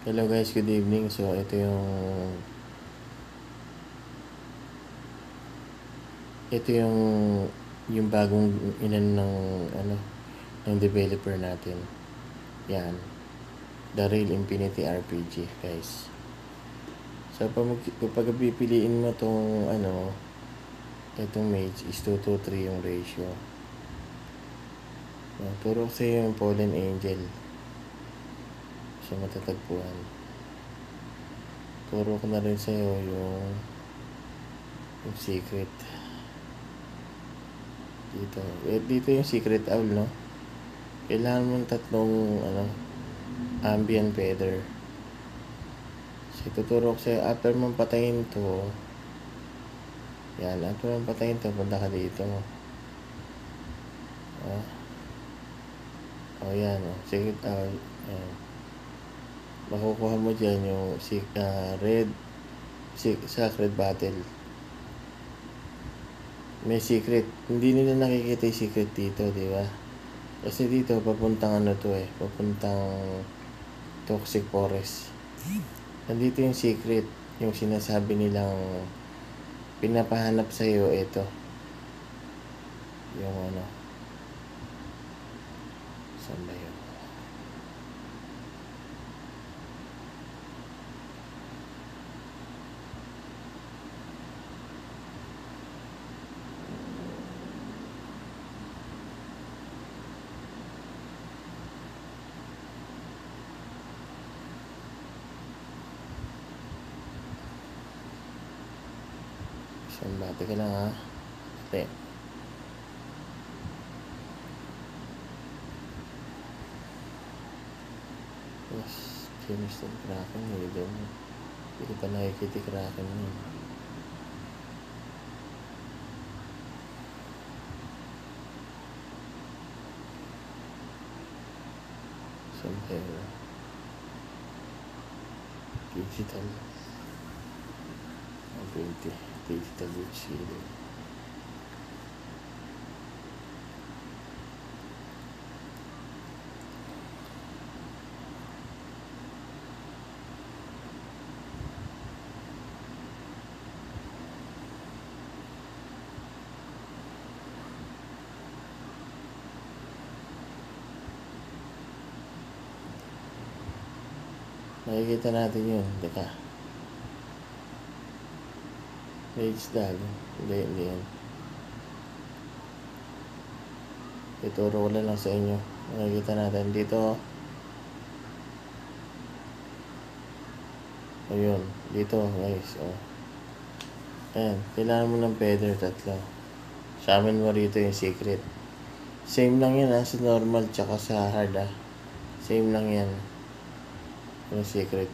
Hello guys, good evening. So ito yung bagong ilan ng ng developer natin. Yan. The Real Infinity RPG, guys. So kapag pipiliin mo itong mage is 2 to 3 yung ratio. Turo ko sa'yo yung Fallen Angel. So matatagpuan. Turo ko na rin sa'yo yung secret. Dito yung secret owl, no? Kailangan mong tatlong ambient feather. So tuturo ko sa'yo, after mong patayin to, punta ka dito. Yan, secret owl. Ayan. Makukuha mo dyan yung sacred battle. May secret. Hindi nila nakikita yung secret dito, di ba? Kasi dito, papuntang papuntang toxic forest. Nandito yung secret. Yung sinasabi nilang pinapahanap sa'yo, ito. Yung saan ba yun? Saan ba? Teka lang ha. Yes, finish the Kraken. Hindi ko pa nakikita Kraken yun. Somewhere. Digital. 20. Digital Witch Healing. Makikita natin yun. Teka. Mage Dag. Hindi yan. Ituro ko lang sa inyo. Makikita natin dito. Ayun. Dito guys. Ayan. Kailangan mo ng feather 3. Sa amin mo rito yung secret. Same lang yan sa normal tsaka sa hard Same lang yan. Yung secret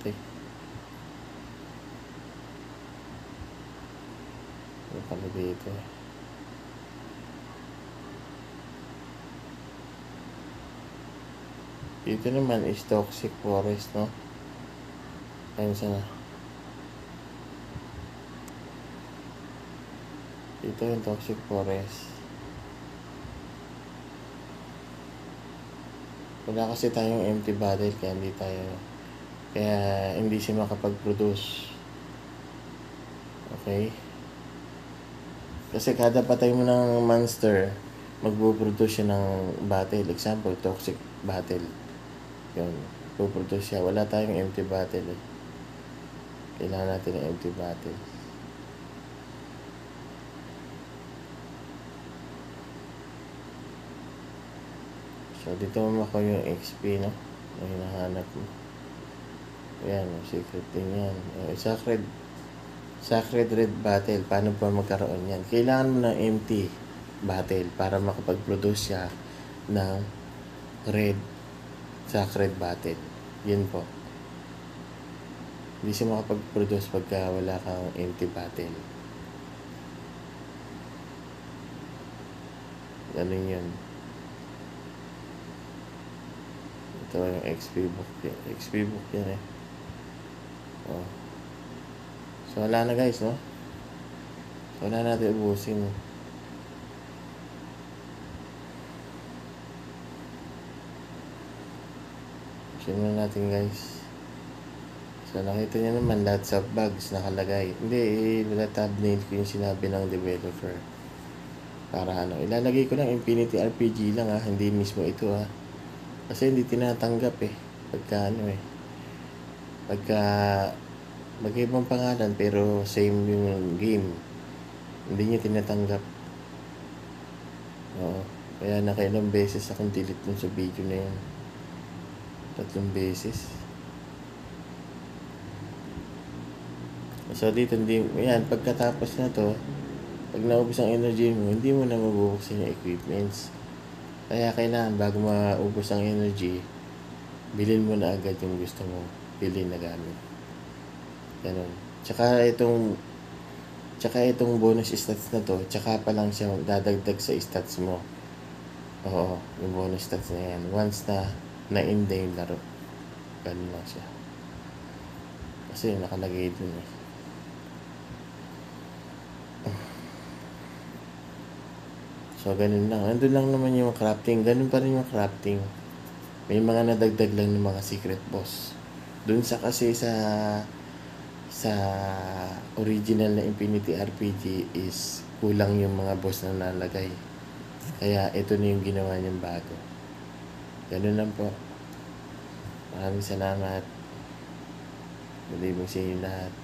Yung pala dito Dito naman is toxic forest, no? Ayun sana. Dito yung toxic forest. Wala kasi tayong empty bottle kaya hindi siya makapag-produce. Okay? Kasi kada patay mo ng monster, magpo-produce siya ng bottle. Example, toxic bottle. Yun, puproduce siya. Wala tayong empty bottle Kailangan natin ng empty bottle. So, dito mo makuha yung XP, no? Na hinahanap mo. Ayan, secret din yan. Sacred red battle. Paano pa magkaroon yan? Kailangan mo ng empty battle para makapag-produce siya ng red sacred battle. Yun po. Hindi siya makapag-produce pagka wala kang empty battle. Ganun yun. Ito yung XP book. XP book yan So wala na guys, no? So wala natin ubusin. Simulan natin guys. So, nakita niyo naman lots of bugs nakalagay. Hindi, thumbnail ko yung sinabi ng developer. Para ano, ilalagay ko lang Infinity RPG lang hindi mismo ito Kasi hindi tinatanggap pagka pagka magkaibang pangalan pero same yung game, hindi niya tinatanggap. Oo, kaya nakailang beses akong delete dun sa video na yun. 3 beses. So dito yan, pagkatapos na to, pag naubos ang energy mo, hindi mo na mabubuksan yung equipments. Kaya kailangan bago maubos ang energy, bilhin mo na agad yung gusto mo bilhin na gamit. Ganun. Tsaka itong bonus stats na to, tsaka pa lang siya dadagdag sa stats mo. Oo, yung bonus stats na yan. Once na na-end yung laro. Ganun lang siya. Kasi nakalagay dun So, ganun lang. Andun lang naman yung crafting. Ganun pa rin yung crafting. May mga nadagdag lang ng mga secret boss. Dun kasi sa original na Infinity RPG is kulang yung mga boss na nalagay. Kaya ito na yung ginawa niyang bago. Ganun lang po. Maraming salamat. Good evening sa inyo lahat.